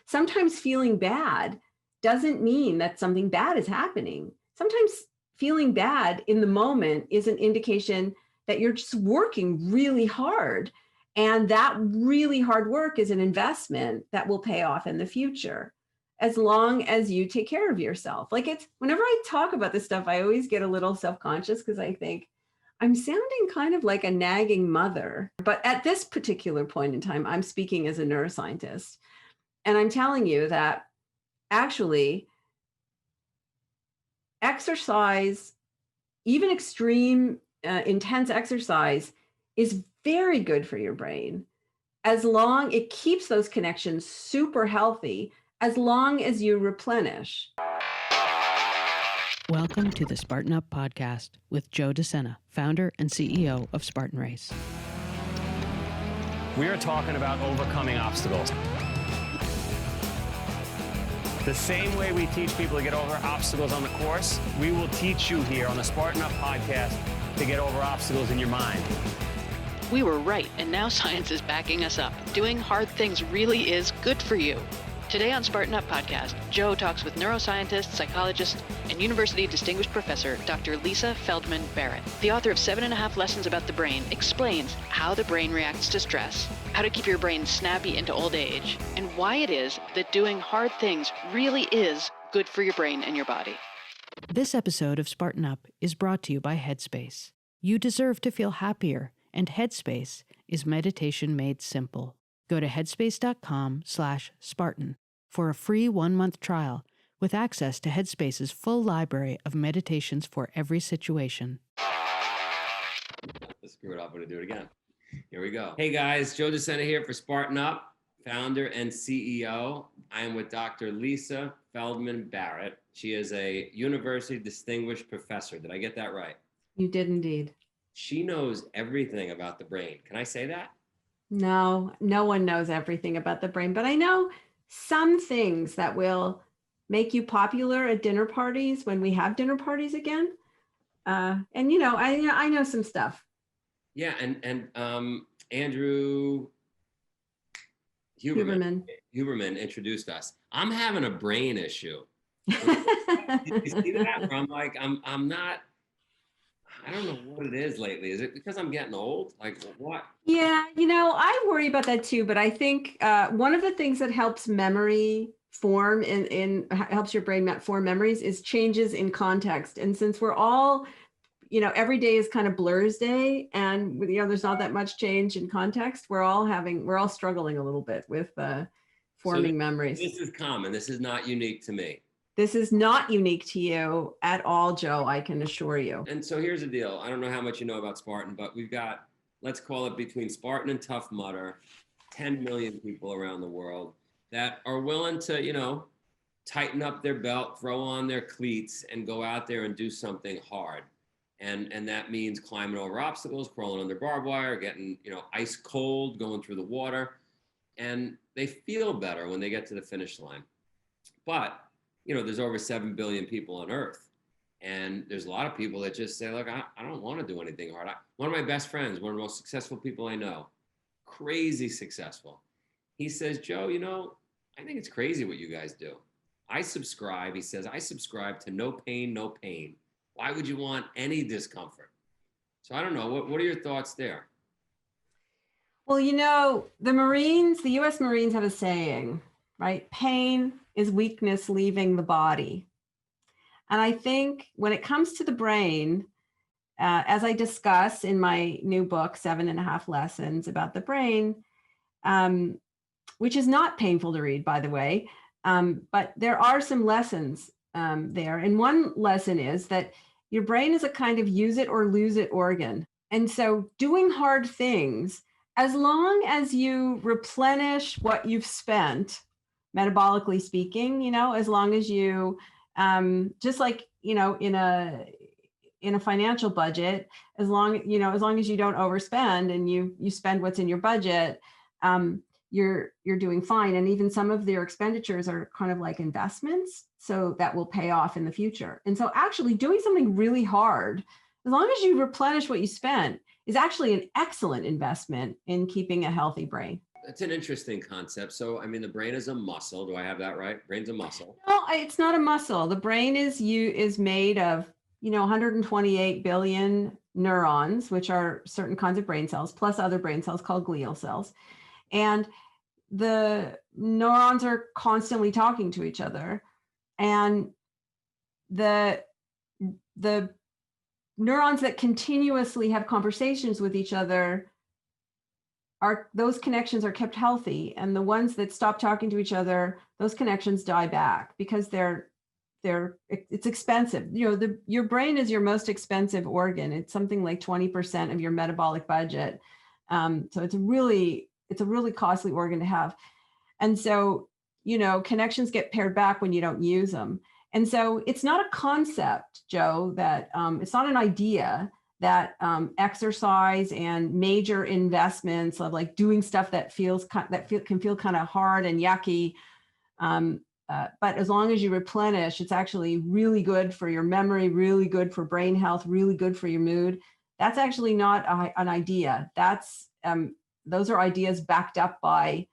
sometimes feeling bad doesn't mean that something bad is happening. Sometimes feeling bad in the moment is an indication that you're just working really hard. And that really hard work is an investment that will pay off in the future, as long as you take care of yourself. Like, it's, whenever I talk about this stuff, I always get a little self-conscious because I think I'm sounding kind of like a nagging mother. But at this particular point in time, I'm speaking as a neuroscientist. And I'm telling you that actually exercise, even extreme, intense exercise, is very good for your brain, as long it keeps those connections super healthy, as long as you replenish. Welcome to the Spartan Up podcast with Joe De Sena, founder and CEO of Spartan Race. We are talking about overcoming obstacles. The same way we teach people to get over obstacles on the course, we will teach you here on the Spartan Up podcast to get over obstacles in your mind. We were right, and now science is backing us up. Doing hard things really is good for you. Today on Spartan Up podcast, Joe talks with neuroscientist, psychologist, and university distinguished professor, Dr. Lisa Feldman Barrett. The author of 7.5 Lessons About the Brain explains how the brain reacts to stress, how to keep your brain snappy into old age, and why it is that doing hard things really is good for your brain and your body. This episode of Spartan Up is brought to you by Headspace. You deserve to feel happier, and Headspace is meditation made simple. Go to headspace.com/Spartan for a free 1-month trial with access to Headspace's full library of meditations for every situation. Let's screw it up. I'm going to do it again. Here we go. Hey guys, Joe De Sena here for Spartan Up, founder and CEO. I am with Dr. Lisa Feldman Barrett. She is a university distinguished professor. Did I get that right? You did indeed. She knows everything about the brain. Can I say that? No one knows everything about the brain, but I know some things that will make you popular at dinner parties when we have dinner parties again. And I know some stuff. Yeah, and Andrew Huberman introduced us. I'm having a brain issue. Did you see that? Where I'm like, I don't know what it is lately. Is it because I'm getting old? Like what? Yeah, I worry about that too. But I think one of the things that helps memory form helps your brain form memories is changes in context. And since we're all, every day is kind of blur's day, and there's not that much change in context, we're all struggling a little bit with forming memories. This is common. This is not unique to me. This is not unique to you at all, Joe, I can assure you. And so here's the deal. I don't know how much you know about Spartan, but we've got, let's call it between Spartan and Tough Mudder, 10 million people around the world that are willing to, tighten up their belt, throw on their cleats, and go out there and do something hard. And that means climbing over obstacles, crawling under barbed wire, getting, ice cold, going through the water. And they feel better when they get to the finish line. But there's over 7 billion people on Earth. And there's a lot of people that just say, look, I don't want to do anything hard. One of my best friends, one of the most successful people I know, crazy successful. He says, Joe, I think it's crazy what you guys do. I subscribe to no pain, no pain. Why would you want any discomfort? So I don't know. What are your thoughts there? Well, the U.S. Marines have a saying, right? Pain is weakness leaving the body. And I think when it comes to the brain, as I discuss in my new book, 7.5 Lessons About the Brain, which is not painful to read, by the way, but there are some lessons there. And one lesson is that your brain is a kind of use it or lose it organ. And so doing hard things, as long as you replenish what you've spent, metabolically speaking, as long as you, just like, in a financial budget, as long as you don't overspend and you spend what's in your budget, you're doing fine. And even some of their expenditures are kind of like investments, so that will pay off in the future. And so actually doing something really hard, as long as you replenish what you spent, is actually an excellent investment in keeping a healthy brain. It's an interesting concept. So, I mean, the brain is a muscle. Do I have that right? Brain's a muscle. No, it's not a muscle. The brain is made of, 128 billion neurons, which are certain kinds of brain cells, plus other brain cells called glial cells. And the neurons are constantly talking to each other. And the neurons that continuously have conversations with each other, those connections are kept healthy, and the ones that stop talking to each other, those connections die back because it's expensive. Your brain is your most expensive organ. It's something like 20% of your metabolic budget. So it's a really costly organ to have. And so, connections get pared back when you don't use them. And so it's not a concept, Joe, that it's not an idea that exercise and major investments of like doing stuff that can feel kind of hard and yucky. But as long as you replenish, it's actually really good for your memory, really good for brain health, really good for your mood. That's actually not an idea. Those are ideas backed up by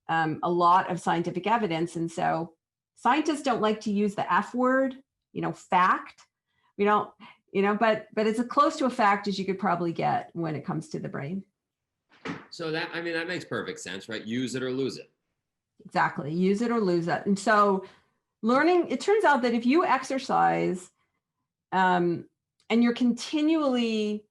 a lot of scientific evidence. And so scientists don't like to use the F word, fact. We don't, but it's as close to a fact as you could probably get when it comes to the brain. So that makes perfect sense, right? Use it or lose it. Exactly. Use it or lose it. And so it turns out that if you exercise and you're continually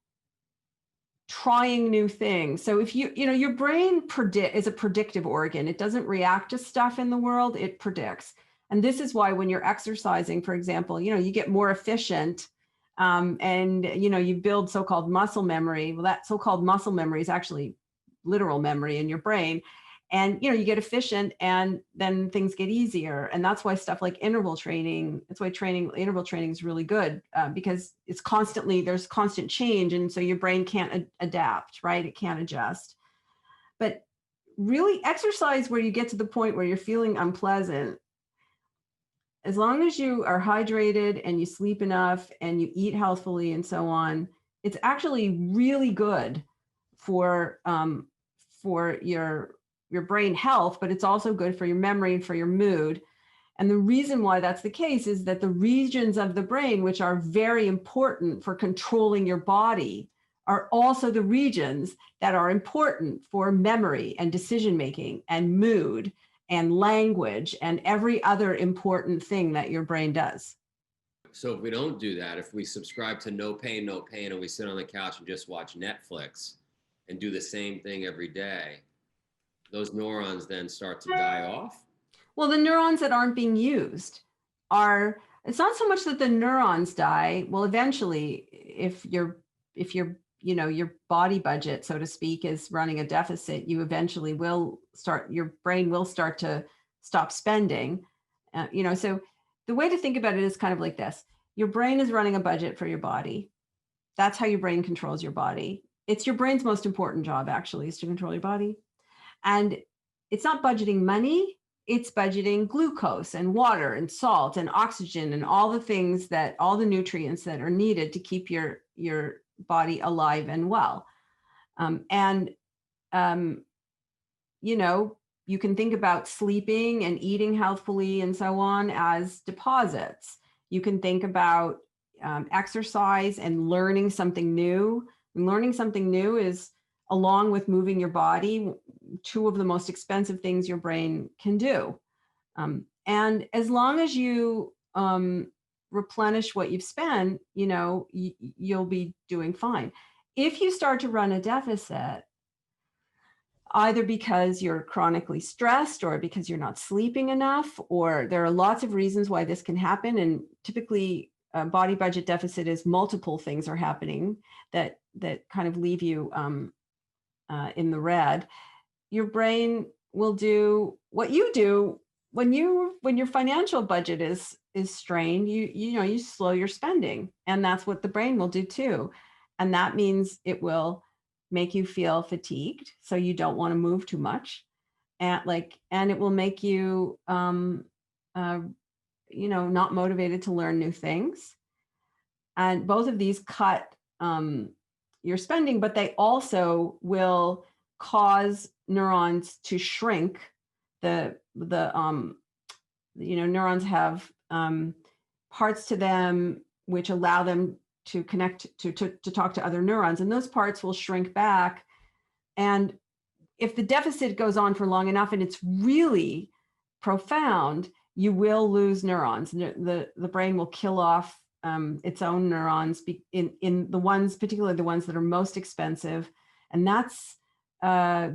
trying new things. So if your brain is a predictive organ. It doesn't react to stuff in the world, it predicts. And this is why when you're exercising, for example, you get more efficient and, you build so-called muscle memory. Well, that so-called muscle memory is actually literal memory in your brain. And, you get efficient and then things get easier. And that's why stuff like interval training, interval training is really good because there's constant change. And so your brain can't adapt, right? It can't adjust. But really exercise where you get to the point where you're feeling unpleasant. As long as you are hydrated and you sleep enough and you eat healthfully and so on, it's actually really good for your brain health, but it's also good for your memory and for your mood. And the reason why that's the case is that the regions of the brain, which are very important for controlling your body, are also the regions that are important for memory and decision-making and mood and language and every other important thing that your brain does. So if we don't do that, if we subscribe to no pain, and we sit on the couch and just watch Netflix and do the same thing every day, those neurons then start to die off? Well, the neurons that aren't being used it's not so much that the neurons die. Well, eventually, if your body budget, so to speak, is running a deficit, your brain will start to stop spending. So the way to think about it is kind of like this. Your brain is running a budget for your body. That's how your brain controls your body. It's your brain's most important job, actually, is to control your body. And it's not budgeting money, it's budgeting glucose and water and salt and oxygen and all the nutrients that are needed to keep your body alive and well. You can think about sleeping and eating healthfully and so on as deposits. You can think about exercise and learning something new. And learning something new is, along with moving your body, two of the most expensive things your brain can do. And as long as you replenish what you've spent, you'll be doing fine. If you start to run a deficit, either because you're chronically stressed or because you're not sleeping enough, or there are lots of reasons why this can happen. And typically a body budget deficit is multiple things are happening that kind of leave you in the red. Your brain will do what you do when your financial budget is strained. You slow your spending, and that's what the brain will do too. And that means it will make you feel fatigued, so you don't want to move too much, and it will make you not motivated to learn new things. And both of these cut your spending, but they also will cause neurons to shrink. Neurons have parts to them which allow them to connect to talk to other neurons, and those parts will shrink back. And if the deficit goes on for long enough and it's really profound, you will lose neurons. The brain will kill off its own neurons in the ones, particularly the ones that are most expensive. And that's,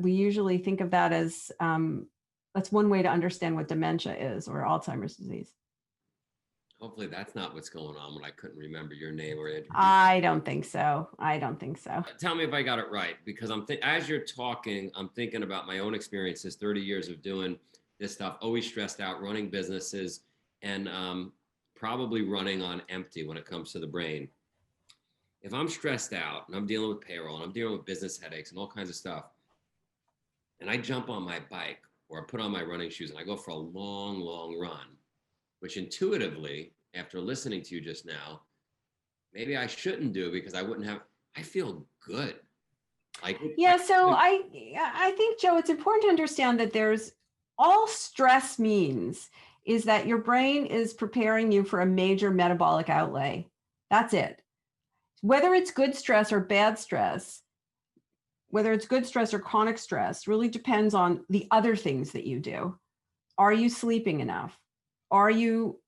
we usually think of that as, that's one way to understand what dementia is, or Alzheimer's disease. Hopefully that's not what's going on when I couldn't remember your name or introduce. I don't think so. Tell me if I got it right, because as you're talking, I'm thinking about my own experiences, 30 years of doing this stuff, always stressed out, running businesses, and probably running on empty when it comes to the brain. If I'm stressed out and I'm dealing with payroll and I'm dealing with business headaches and all kinds of stuff, and I jump on my bike or I put on my running shoes and I go for a long, long run, which intuitively, after listening to you just now, maybe I shouldn't do, because I feel good. I think, Joe, it's important to understand that all stress means is that your brain is preparing you for a major metabolic outlay. That's it. Whether it's good stress or bad stress, whether it's good stress or chronic stress, really depends on the other things that you do. Are you sleeping enough? Are you,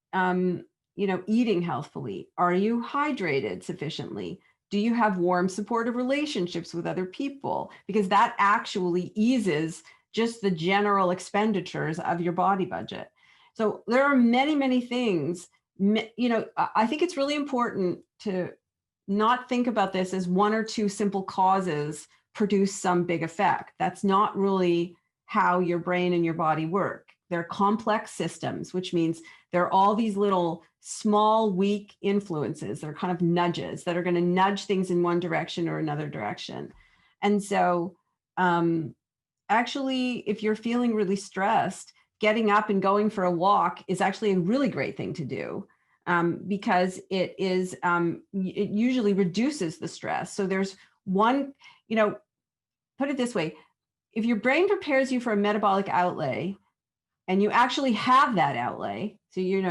eating healthfully? Are you hydrated sufficiently? Do you have warm, supportive relationships with other people? Because that actually eases just the general expenditures of your body budget. So there are many, many things. I think it's really important to not think about this as one or two simple causes produce some big effect. That's not really how your brain and your body work. They're complex systems, which means there are all these little small, weak influences. They're kind of nudges that are going to nudge things in one direction or another direction. And so actually, if you're feeling really stressed, getting up and going for a walk is actually a really great thing to do, because it usually reduces the stress. So there's one, put it this way, if your brain prepares you for a metabolic outlay and you actually have that outlay, so you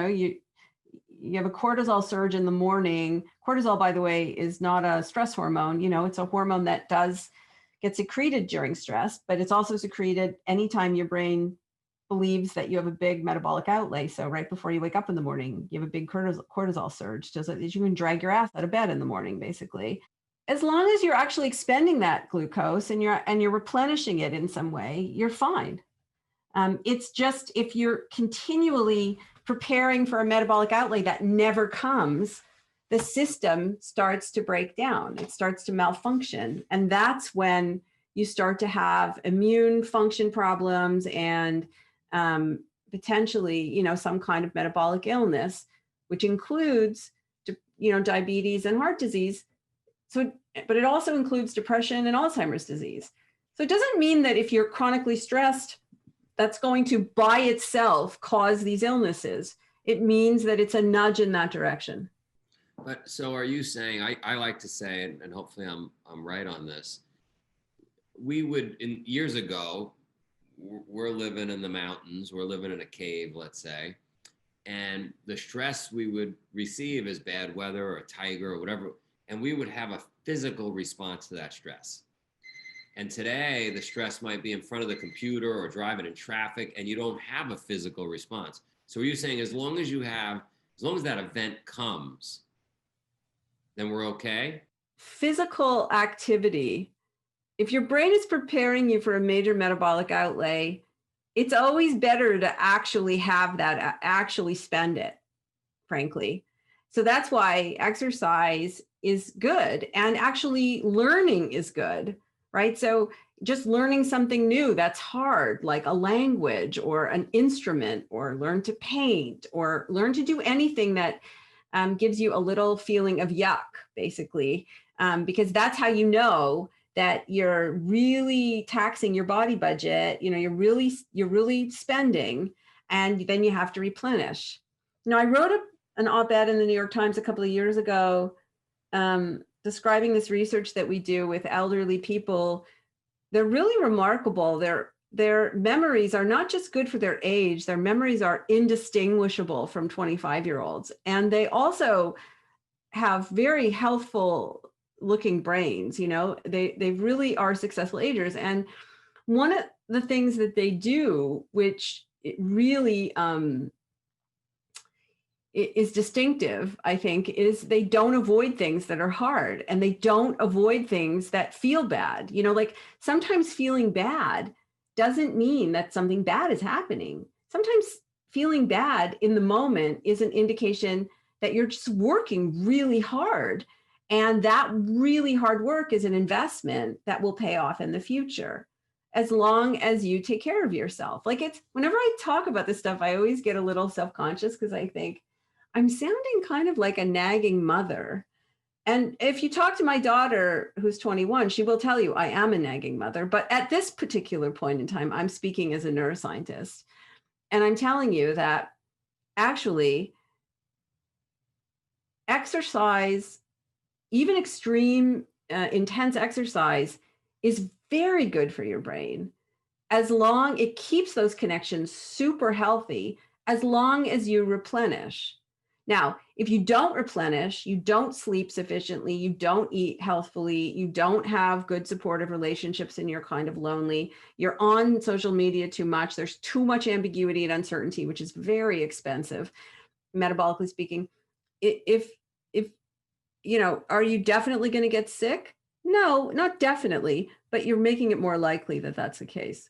have a cortisol surge in the morning. Cortisol, by the way, is not a stress hormone. It's a hormone that get secreted during stress, but it's also secreted anytime your brain believes that you have a big metabolic outlay. So right before you wake up in the morning, you have a big cortisol surge, so that you can drag your ass out of bed in the morning, basically. As long as you're actually expending that glucose and you're replenishing it in some way, you're fine. It's just if you're continually preparing for a metabolic outlay that never comes, the system starts to break down. It starts to malfunction. And that's when you start to have immune function problems and potentially, some kind of metabolic illness, which includes, diabetes and heart disease. But it also includes depression and Alzheimer's disease. So it doesn't mean that if you're chronically stressed, that's going to by itself cause these illnesses. It means that it's a nudge in that direction. But so are you saying, I like to say, and hopefully I'm right on this, we would, years ago, we're living in the mountains, we're living in a cave, let's say, and the stress we would receive is bad weather or a tiger or whatever, and we would have a physical response to that stress. And today, the stress might be in front of the computer or driving in traffic, and you don't have a physical response. So are you saying as long as that event comes, then we're okay? Physical activity. If your brain is preparing you for a major metabolic outlay, it's always better to actually have that, actually spend it, frankly. So that's why exercise is good, and actually learning is good, right? So just learning something new that's hard, like a language or an instrument, or learn to paint, or learn to do anything that gives you a little feeling of yuck, basically, because that's how you know that you're really taxing your body budget. You're really spending, and then you have to replenish. I wrote an op-ed in the New York Times a couple of years ago describing this research that we do with elderly people they're really remarkable. Their memories are not just good for their age, their memories are indistinguishable from 25-year-olds. And they also have very healthful looking brains, they really are successful agers. And one of the things that they do, which it really is distinctive, I think, is they don't avoid things that are hard, and they don't avoid things that feel bad. Like sometimes feeling bad doesn't mean that something bad is happening. Sometimes feeling bad in the moment is an indication that you're just working really hard. And that really hard work is an investment that will pay off in the future, as long as you take care of yourself. Like, it's whenever I talk about this stuff, I always get a little self-conscious because I think I'm sounding kind of like a nagging mother. And if you talk to my daughter, who's 21, she will tell you I am a nagging mother. But at this particular point in time, I'm speaking as a neuroscientist. And I'm telling you that actually exercise, even extreme, intense exercise, is very good for your brain, as long it keeps those connections super healthy, as long as you replenish. Now, if you don't replenish, you don't sleep sufficiently, you don't eat healthfully, you don't have good supportive relationships, and you're kind of lonely, you're on social media too much, there's too much ambiguity and uncertainty, which is very expensive, metabolically speaking. If are you definitely going to get sick? No, not definitely, but you're making it more likely that that's the case.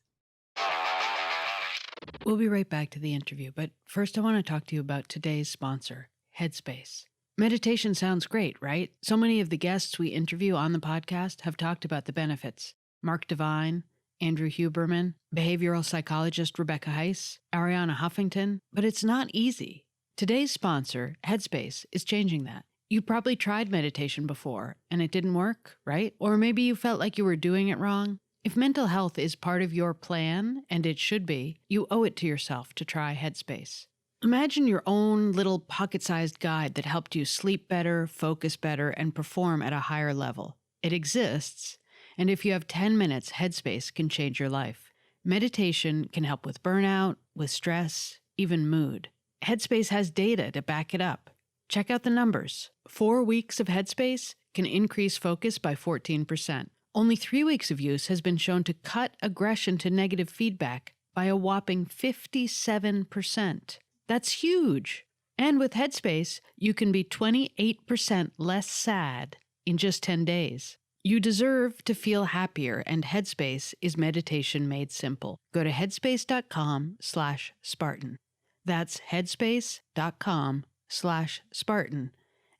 We'll be right back to the interview, but first I want to talk to you about today's sponsor, Headspace. Meditation sounds great, right? So many of the guests we interview on the podcast have talked about the benefits. Mark Devine, Andrew Huberman, behavioral psychologist Rebecca Heiss, Ariana Huffington, but it's not easy. Today's sponsor, Headspace, is changing that. You probably tried meditation before and it didn't work, right? Or maybe you felt like you were doing it wrong. If mental health is part of your plan, and it should be, you owe it to yourself to try Headspace. Imagine your own little pocket-sized guide that helped you sleep better, focus better, and perform at a higher level. It exists, and if you have 10 minutes, Headspace can change your life. Meditation can help with burnout, with stress, even mood. Headspace has data to back it up. Check out the numbers. 4 weeks of Headspace can increase focus by 14%. Only 3 weeks of use has been shown to cut aggression to negative feedback by a whopping 57%. That's huge. And with Headspace, you can be 28% less sad in just 10 days. You deserve to feel happier, and Headspace is meditation made simple. Go to headspace.com/Spartan. That's headspace.com/Spartan.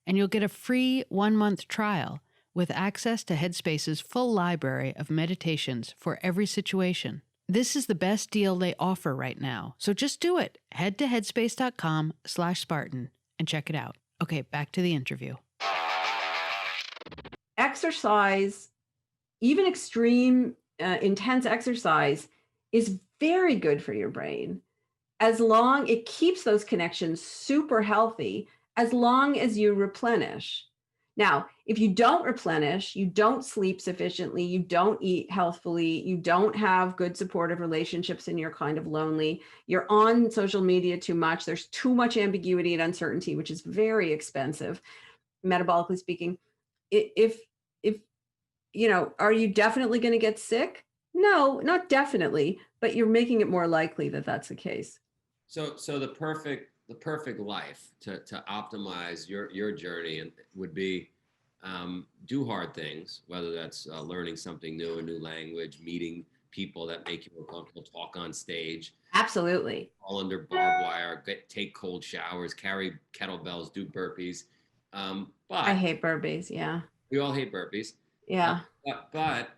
And you'll get a free 1-month trial with access to Headspace's full library of meditations for every situation. This is the best deal they offer right now, so just do it. Head to headspace.com/Spartan and check it out. Okay, back to the interview. Exercise, even extreme, intense exercise, is very good for your brain, as long it keeps those connections super healthy, as long as you replenish. Now, if you don't replenish, you don't sleep sufficiently, you don't eat healthfully, you don't have good supportive relationships, and you're kind of lonely, you're on social media too much, there's too much ambiguity and uncertainty, which is very expensive, metabolically speaking. If are you definitely going to get sick? No, not definitely, but you're making it more likely that that's the case. So the perfect life to optimize your journey and would be do hard things, whether that's learning something new, a new language, meeting people that make you more comfortable, talk on stage. Absolutely. Fall under barbed wire, take cold showers, carry kettlebells, do burpees. But I hate burpees. Yeah. We all hate burpees. Yeah. But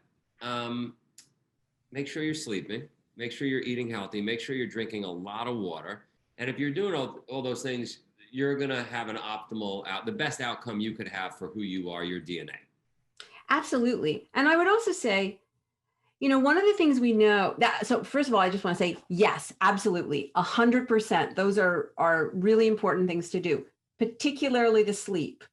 make sure you're sleeping, make sure you're eating healthy, make sure you're drinking a lot of water. And if you're doing all those things, you're going to have an optimal the best outcome you could have for who you are, your DNA. Absolutely. And I would also say, one of the things we know so first of all, I just want to say, yes, absolutely. 100%. Those are really important things to do, particularly the sleep.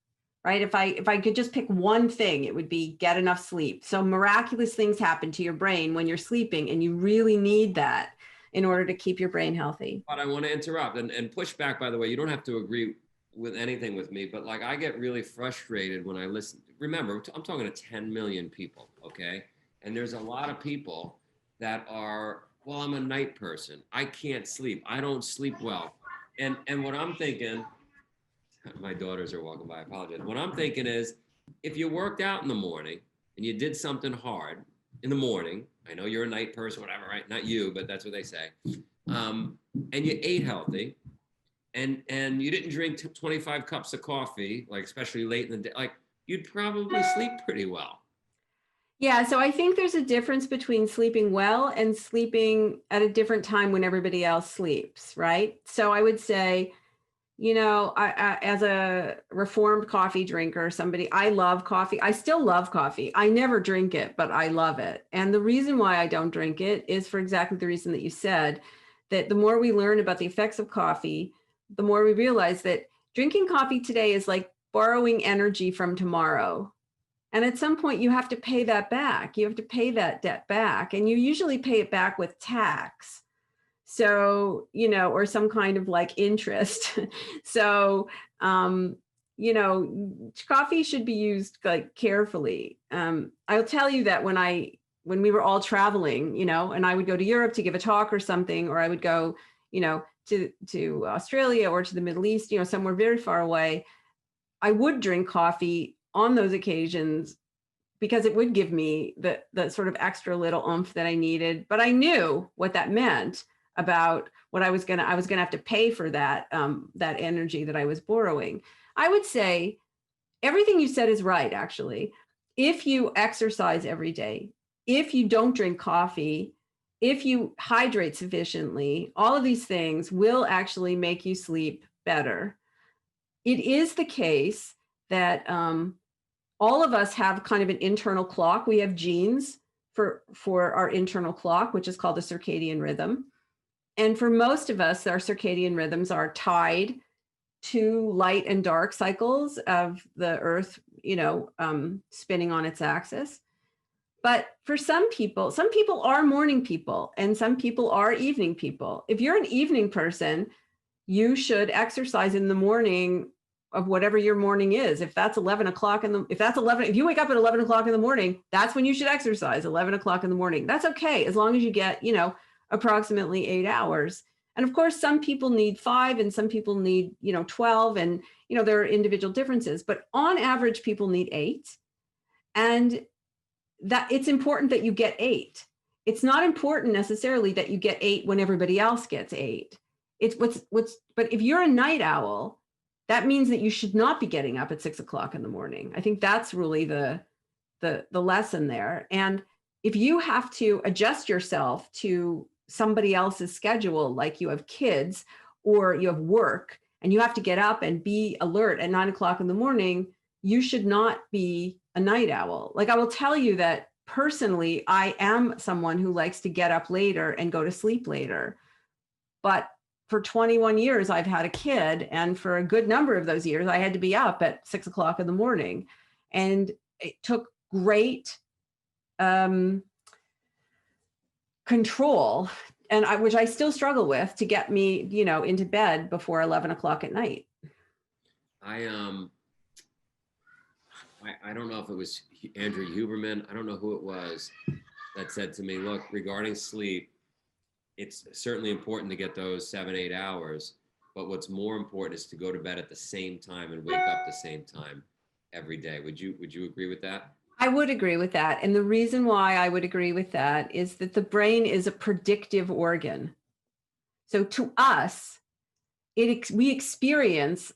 right? If I could just pick one thing, it would be get enough sleep. So miraculous things happen to your brain when you're sleeping, and you really need that in order to keep your brain healthy. But I want to interrupt and push back, by the way. You don't have to agree with anything with me, but like I get really frustrated when I listen. Remember, I'm talking to 10 million people, okay? And there's a lot of people that are, well, I'm a night person. I can't sleep. I don't sleep well. And what I'm thinking, my daughters are walking by, I apologize. What I'm thinking is, if you worked out in the morning and you did something hard in the morning, I know you're a night person, whatever, right? Not you, but that's what they say. And you ate healthy, and you didn't drink 25 cups of coffee, like especially late in the day, like you'd probably sleep pretty well. Yeah, so I think there's a difference between sleeping well and sleeping at a different time when everybody else sleeps, right? So I would say, I as a reformed coffee drinker, I love coffee. I still love coffee. I never drink it, but I love it. And the reason why I don't drink it is for exactly the reason that you said, that the more we learn about the effects of coffee, the more we realize that drinking coffee today is like borrowing energy from tomorrow. And at some point you have to pay that back. You have to pay that debt back. And you usually pay it back with tax. So, or some kind of like interest. So, coffee should be used like carefully. I'll tell you that when we were all traveling, and I would go to Europe to give a talk or something, or I would go, to Australia or to the Middle East, somewhere very far away, I would drink coffee on those occasions because it would give me the sort of extra little oomph that I needed. But I knew what that meant about what I was gonna have to pay for that energy that I was borrowing. I would say everything you said is right, actually. If you exercise every day, if you don't drink coffee, if you hydrate sufficiently, all of these things will actually make you sleep better. It is the case that all of us have kind of an internal clock. We have genes for our internal clock, which is called the circadian rhythm. And for most of us, our circadian rhythms are tied to light and dark cycles of the earth, spinning on its axis. But for some people are morning people and some people are evening people. If you're an evening person, you should exercise in the morning of whatever your morning is. If that's 11 o'clock if you wake up at 11 o'clock in the morning, that's when you should exercise, 11 o'clock in the morning. That's okay, as long as you get, approximately 8 hours. And of course, some people need 5 and some people need, 12, and, there are individual differences, but on average, people need 8. And that it's important that you get 8. It's not important necessarily that you get 8 when everybody else gets 8. It's but if you're a night owl, that means that you should not be getting up at 6 o'clock in the morning. I think that's really the lesson there. And if you have to adjust yourself to somebody else's schedule, like you have kids or you have work and you have to get up and be alert at 9 o'clock in the morning, you should not be a night owl. Like, I will tell you that personally, I am someone who likes to get up later and go to sleep later. But for 21 years, I've had a kid. And for a good number of those years, I had to be up at 6 o'clock in the morning. And it took great control, and which I still struggle with, to get me, into bed before 11 o'clock at night. I don't know if it was Andrew Huberman. I don't know who it was that said to me, look, regarding sleep, it's certainly important to get those 7-8 hours, but what's more important is to go to bed at the same time and wake up the same time every day. Would you agree with that? I would agree with that. And the reason why I would agree with that is that the brain is a predictive organ. So to us, we experience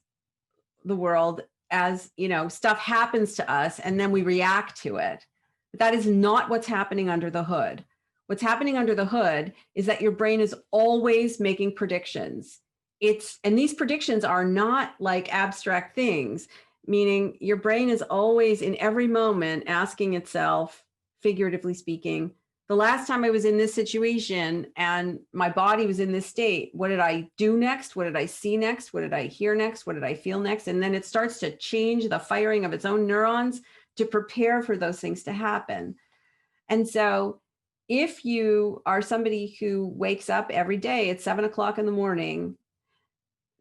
the world as, stuff happens to us and then we react to it. But that is not what's happening under the hood. What's happening under the hood is that your brain is always making predictions. And these predictions are not like abstract things, meaning your brain is always in every moment asking itself, figuratively speaking, the last time I was in this situation and my body was in this state, what did I do next? What did I see next? What did I hear next? What did I feel next? And then it starts to change the firing of its own neurons to prepare for those things to happen. And so if you are somebody who wakes up every day at 7 o'clock in the morning,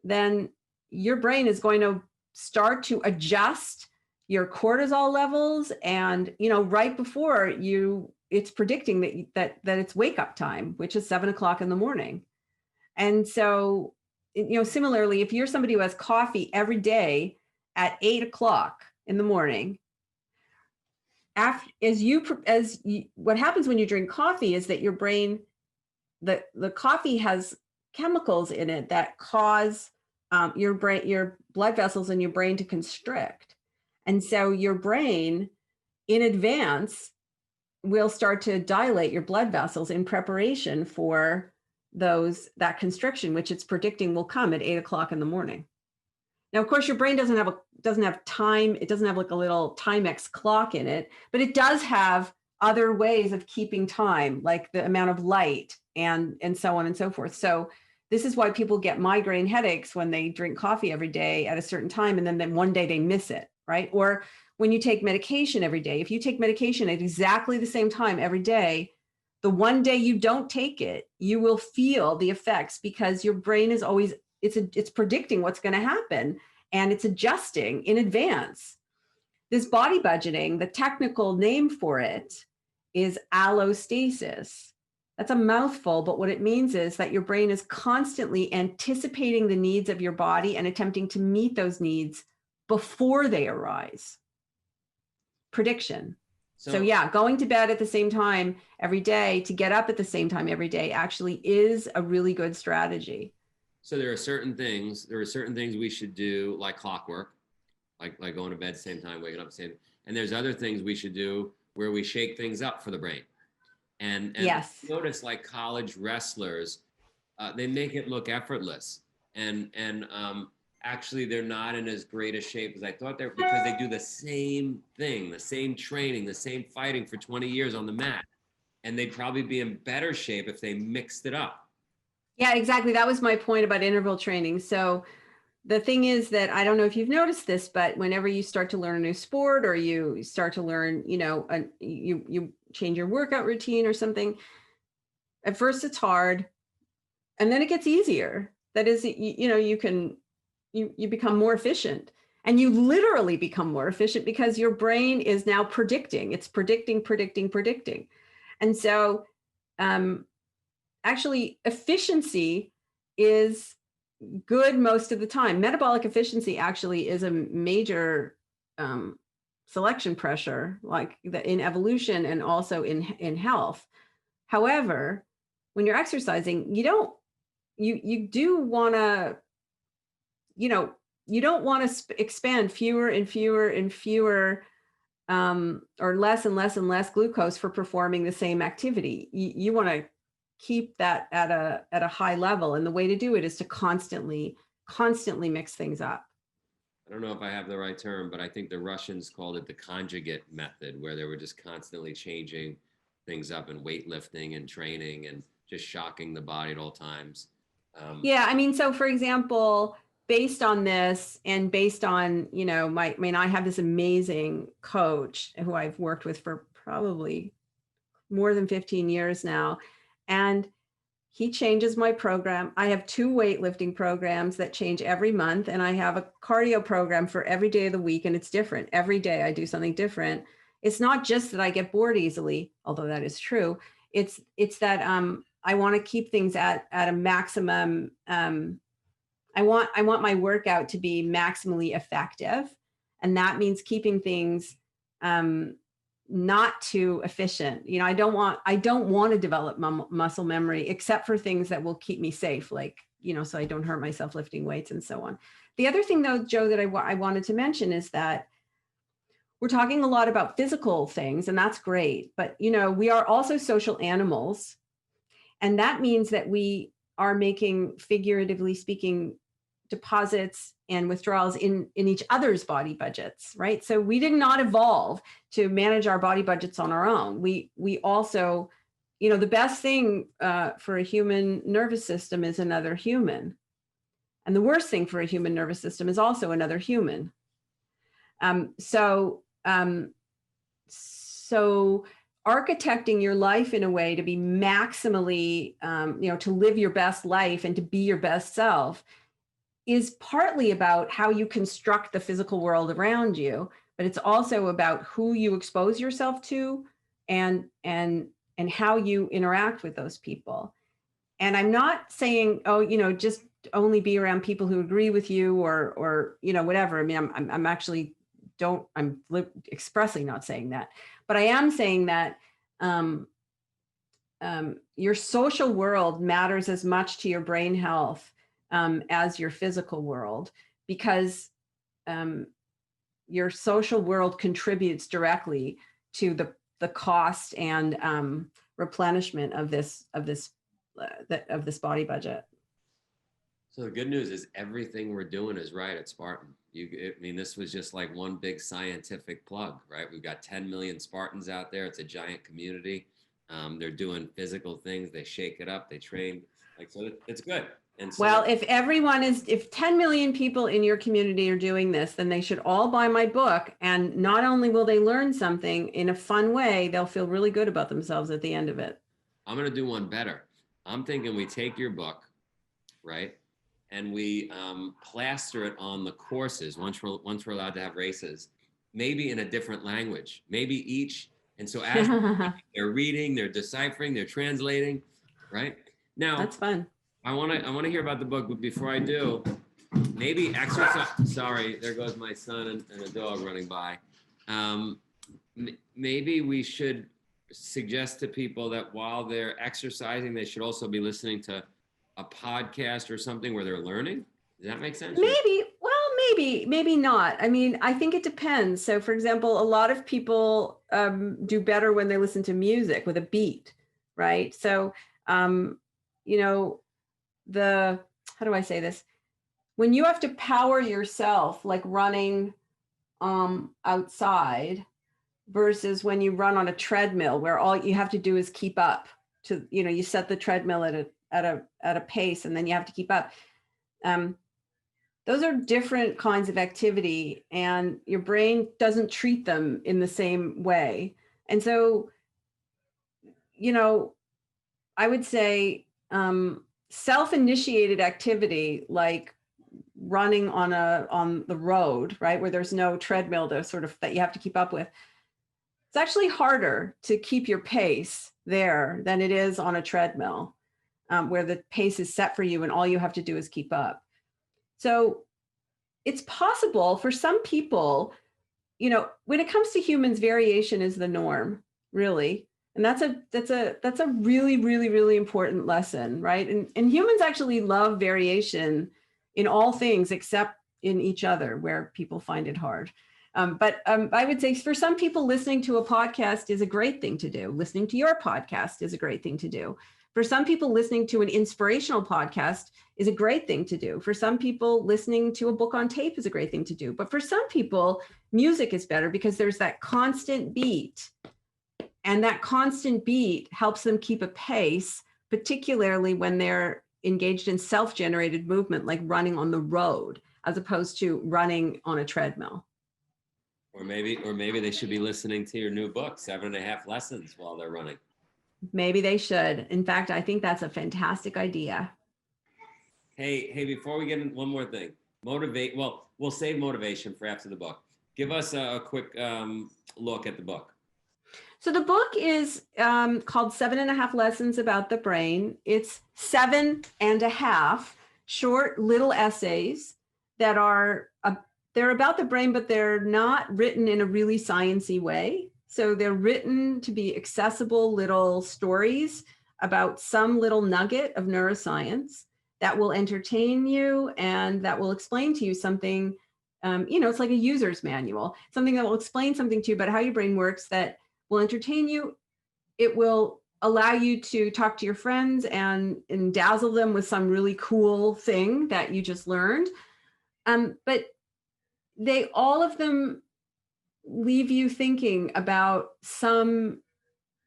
then your brain is going to start to adjust your cortisol levels. And, right before it's predicting that it's wake up time, which is 7 o'clock in the morning. And so, similarly, if you're somebody who has coffee every day at 8 o'clock in the morning, what happens when you drink coffee is that your brain, the coffee has chemicals in it that cause your blood vessels in your brain to constrict. And so your brain in advance will start to dilate your blood vessels in preparation for that constriction, which it's predicting will come at 8 o'clock in the morning. Now, of course, your brain doesn't have time. It doesn't have like a little Timex clock in it, but it does have other ways of keeping time, like the amount of light and so on and so forth. So this is why people get migraine headaches when they drink coffee every day at a certain time, and then one day they miss it, right? Or when you take medication every day, if you take medication at exactly the same time every day, the one day you don't take it, you will feel the effects because your brain is always, it's predicting what's going to happen and it's adjusting in advance. This body budgeting, the technical name for it is allostasis. That's a mouthful, but what it means is that your brain is constantly anticipating the needs of your body and attempting to meet those needs before they arise. Prediction. So yeah, going to bed at the same time every day to get up at the same time every day actually is a really good strategy. So there are certain things we should do, like clockwork, like going to bed at the same time, waking up at the same time. And there's other things we should do where we shake things up for the brain. And yes. Notice like college wrestlers, they make it look effortless. And actually they're not in as great a shape as I thought they were because they do the same thing, the same training, the same fighting for 20 years on the mat. And they'd probably be in better shape if they mixed it up. Yeah, exactly. That was my point about interval training. So the thing is that I don't know if you've noticed this, but whenever you start to learn a new sport or you start to learn, you change your workout routine or something, at first it's hard and then it gets easier. That is, you become more efficient and you literally become more efficient because your brain is now predicting. It's predicting. And so actually efficiency is good most of the time. Metabolic efficiency actually is a major selection pressure, like in evolution and also in health. However, when you're exercising, you don't want to expand fewer and fewer or less and less glucose for performing the same activity. You want to keep that at a high level. And the way to do it is to constantly mix things up. I don't know if I have the right term, but I think the Russians called it the conjugate method, where they were just constantly changing things up in weightlifting and training and just shocking the body at all times. Yeah, I mean, so for example, based on this and based on, I have this amazing coach who I've worked with for probably more than 15 years now. And he changes my program. I have 2 weightlifting programs that change every month. And I have a cardio program for every day of the week. And it's different. Every day I do something different. It's not just that I get bored easily, although that is true. It's that I want to keep things at a maximum. I want my workout to be maximally effective. And that means keeping things not too efficient. I don't want to develop muscle memory except for things that will keep me safe, like, so I don't hurt myself lifting weights and so on. The other thing though, Joe, that I wanted to mention is that we're talking a lot about physical things, and that's great, but we are also social animals. And that means that we are making, figuratively speaking, deposits and withdrawals in each other's body budgets, right? So we did not evolve to manage our body budgets on our own. We also the best thing for a human nervous system is another human. And the worst thing for a human nervous system is also another human. So architecting your life in a way to be maximally, to live your best life and to be your best self is partly about how you construct the physical world around you, but it's also about who you expose yourself to and how you interact with those people. And I'm not saying, just only be around people who agree with you or whatever. I mean, I'm actually I'm expressly not saying that, but I am saying that your social world matters as much to your brain health as your physical world, because your social world contributes directly to the cost and replenishment of this body budget. So the good news is everything we're doing is right at Spartan. This was just like one big scientific plug, right? We've got 10 million Spartans out there. It's a giant community. They're doing physical things. They shake it up. They train. So it's good. And so, well, if 10 million people in your community are doing this, then they should all buy my book. And not only will they learn something in a fun way, they'll feel really good about themselves at the end of it. I'm going to do one better. I'm thinking we take your book, right? And we plaster it on the courses once we're allowed to have races, maybe in a different language, maybe each. And so as they're reading, they're deciphering, they're translating, right? Now, that's fun. I want to hear about the book, but before I do, maybe exercise. Sorry, there goes my son and a dog running by. Maybe we should suggest to people that while they're exercising, they should also be listening to a podcast or something where they're learning. Does that make sense? Maybe not. I mean, I think it depends. So for example, a lot of people do better when they listen to music with a beat, right? So, how do I say this? When you have to power yourself, like running outside versus when you run on a treadmill where all you have to do is keep up to, you set the treadmill at a pace and then you have to keep up. Those are different kinds of activity and your brain doesn't treat them in the same way. And so, I would say self-initiated activity like running on the road, right, where there's no treadmill to sort of that you have to keep up with. It's actually harder to keep your pace there than it is on a treadmill, where the pace is set for you and all you have to do is keep up. So it's possible for some people, when it comes to humans, variation is the norm, really. And that's a really, really, really important lesson, right? And humans actually love variation in all things except in each other, where people find it hard. But I would say for some people, listening to a podcast is a great thing to do. Listening to your podcast is a great thing to do. For some people, listening to an inspirational podcast is a great thing to do. For some people, listening to a book on tape is a great thing to do. But for some people, music is better because there's that constant beat. And that constant beat helps them keep a pace, particularly when they're engaged in self-generated movement, like running on the road, as opposed to running on a treadmill. Or maybe they should be listening to your new book, 7.5 Lessons, while they're running. Maybe they should. In fact, I think that's a fantastic idea. Hey, before we get into one more thing, we'll save motivation for after the book. Give us a quick look at the book. So the book is called 7.5 Lessons About the Brain. It's 7.5 short little essays that are they're about the brain, but they're not written in a really sciencey way. So they're written to be accessible little stories about some little nugget of neuroscience that will entertain you and that will explain to you something. It's like a user's manual, something that will explain something to you about how your brain works that will entertain you. It will allow you to talk to your friends and dazzle them with some really cool thing that you just learned. But all of them leave you thinking about some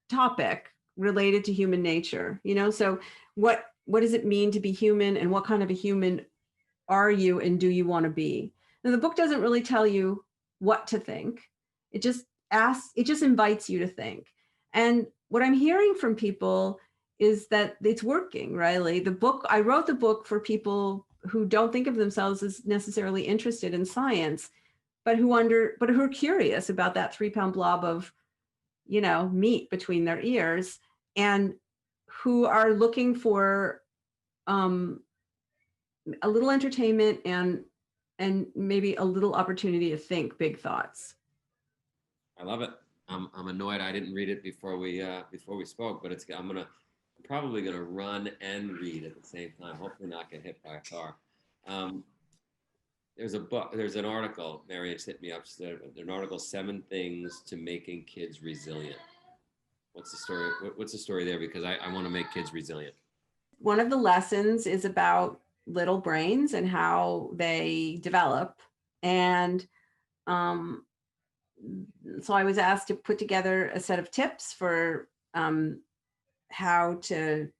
topic related to human nature, so what does it mean to be human, and what kind of a human are you, and do you want to be? And the book doesn't really tell you what to think. It just invites you to think. And what I'm hearing from people is that it's working, Riley. I wrote the book for people who don't think of themselves as necessarily interested in science, but who are curious about that 3-pound blob of, meat between their ears, and who are looking for a little entertainment and maybe a little opportunity to think big thoughts. I love it. I'm annoyed I didn't read it before we spoke, but I'm probably gonna run and read at the same time. Hopefully not get hit by a car. There's an article, Marion hit me up, an article, 7 Things to Making Kids Resilient. What's the story? What's the story there? Because I want to make kids resilient. One of the lessons is about little brains and how they develop. And so I was asked to put together a set of tips for how to,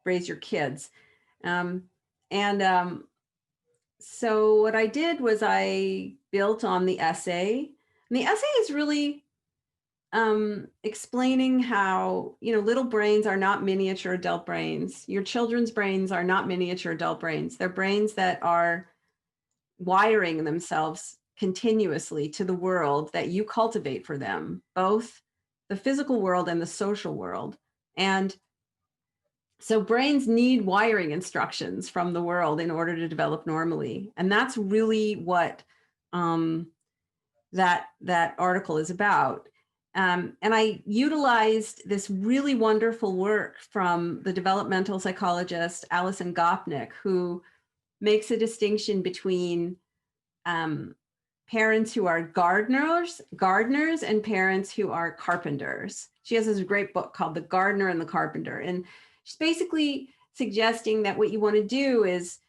raise your kids. So what I did was I built on the essay. And the essay is really explaining how, little brains are not miniature adult brains. Your children's brains are not miniature adult brains. They're brains that are wiring themselves continuously to the world that you cultivate for them, both the physical world and the social world. And so brains need wiring instructions from the world in order to develop normally. And that's really what that article is about. And I utilized this really wonderful work from the developmental psychologist, Alison Gopnik, who makes a distinction between parents who are gardeners and parents who are carpenters. She has this great book called The Gardener and the Carpenter. And she's basically suggesting that what you want to do is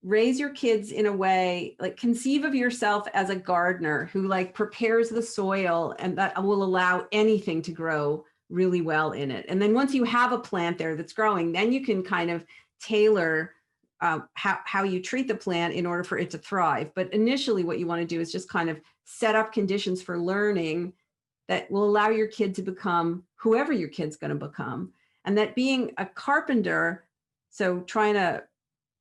raise your kids in a way, like conceive of yourself as a gardener who prepares the soil, and that will allow anything to grow really well in it. And then once you have a plant there that's growing, then you can kind of tailor how you treat the plant in order for it to thrive. But initially what you want to do is just kind of set up conditions for learning that will allow your kid to become whoever your kid's going to become. And that being a carpenter, so trying to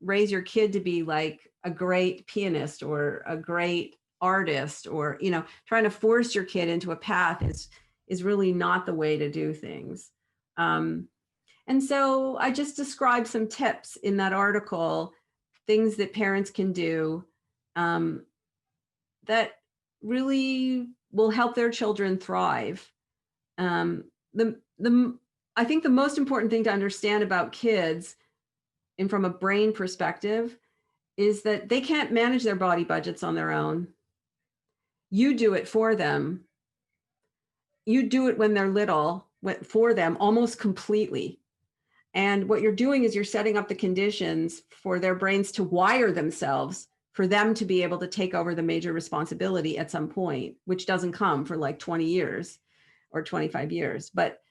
raise your kid to be like a great pianist or a great artist, or, trying to force your kid into a path is really not the way to do things. And so I just described some tips in that article, things that parents can do that really will help their children thrive. I think the most important thing to understand about kids, and from a brain perspective, is that they can't manage their body budgets on their own. You do it for them. You do it when they're little for them almost completely. And what you're doing is you're setting up the conditions for their brains to wire themselves for them to be able to take over the major responsibility at some point, which doesn't come for 20 years or 25 years, but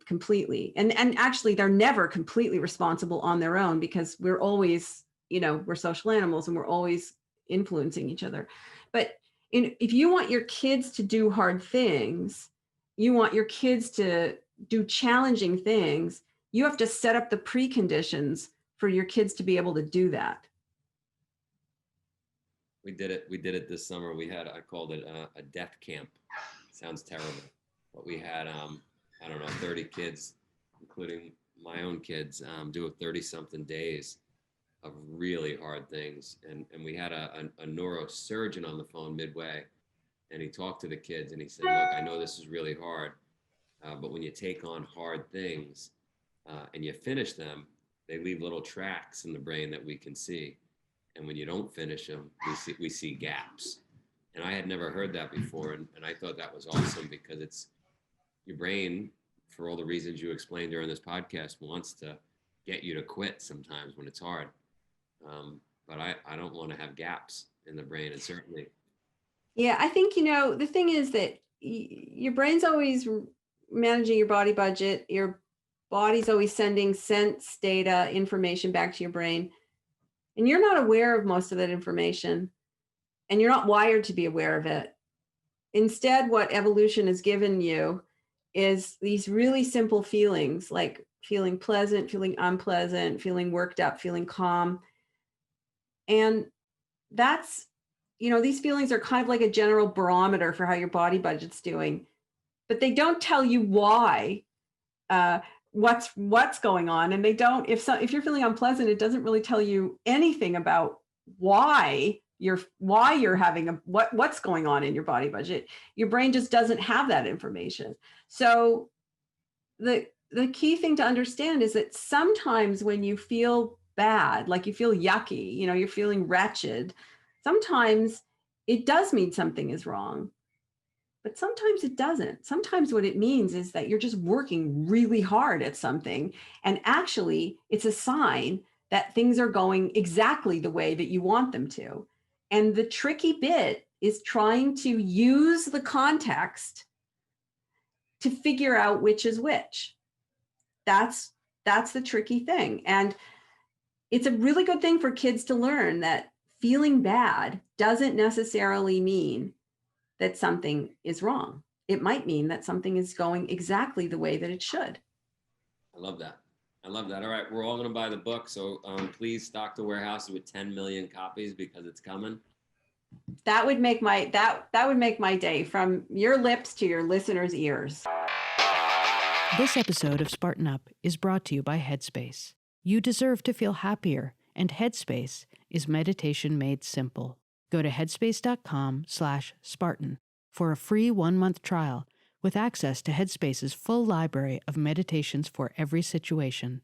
completely. And actually, they're never completely responsible on their own, because we're always, we're social animals and we're always influencing each other. But if you want your kids to do hard things, you want your kids to do challenging things, you have to set up the preconditions for your kids to be able to do that. We did it this summer. I called it a death camp. Sounds terrible. But we had, 30 kids, including my own kids, do 30-something days of really hard things. And we had a neurosurgeon on the phone midway, and he talked to the kids and he said, look, I know this is really hard, but when you take on hard things, and you finish them, they leave little tracks in the brain that we can see. And when you don't finish them, we see gaps. And I had never heard that before. And I thought that was awesome, because it's your brain, for all the reasons you explained during this podcast, wants to get you to quit sometimes when it's hard. But I don't want to have gaps in the brain. And certainly. Yeah, I think, the thing is that your brain's always managing your body budget. Your body's always sending sense data information back to your brain. And you're not aware of most of that information. And you're not wired to be aware of it. Instead, what evolution has given you is these really simple feelings, like feeling pleasant, feeling unpleasant, feeling worked up, feeling calm. And that's, these feelings are kind of like a general barometer for how your body budget's doing, but they don't tell you why, what's going on. And they don't, if you're feeling unpleasant, it doesn't really tell you anything about why you're having what's going on in your body budget. Your brain just doesn't have that information. So the key thing to understand is that sometimes when you feel bad, like you feel yucky, you're feeling wretched, sometimes it does mean something is wrong, but sometimes it doesn't. Sometimes what it means is that you're just working really hard at something, and actually it's a sign that things are going exactly the way that you want them to. And the tricky bit is trying to use the context to figure out which is which. That's the tricky thing. And it's a really good thing for kids to learn that feeling bad doesn't necessarily mean that something is wrong. It might mean that something is going exactly the way that it should. I love that. All right, we're all going to buy the book. So please stock the warehouses with 10 million copies because it's coming. That would make my day, from your lips to your listeners' ears. This episode of Spartan Up is brought to you by Headspace. You deserve to feel happier, and Headspace is meditation made simple. Go to headspace.com/Spartan for a free 1-month trial with access to Headspace's full library of meditations for every situation.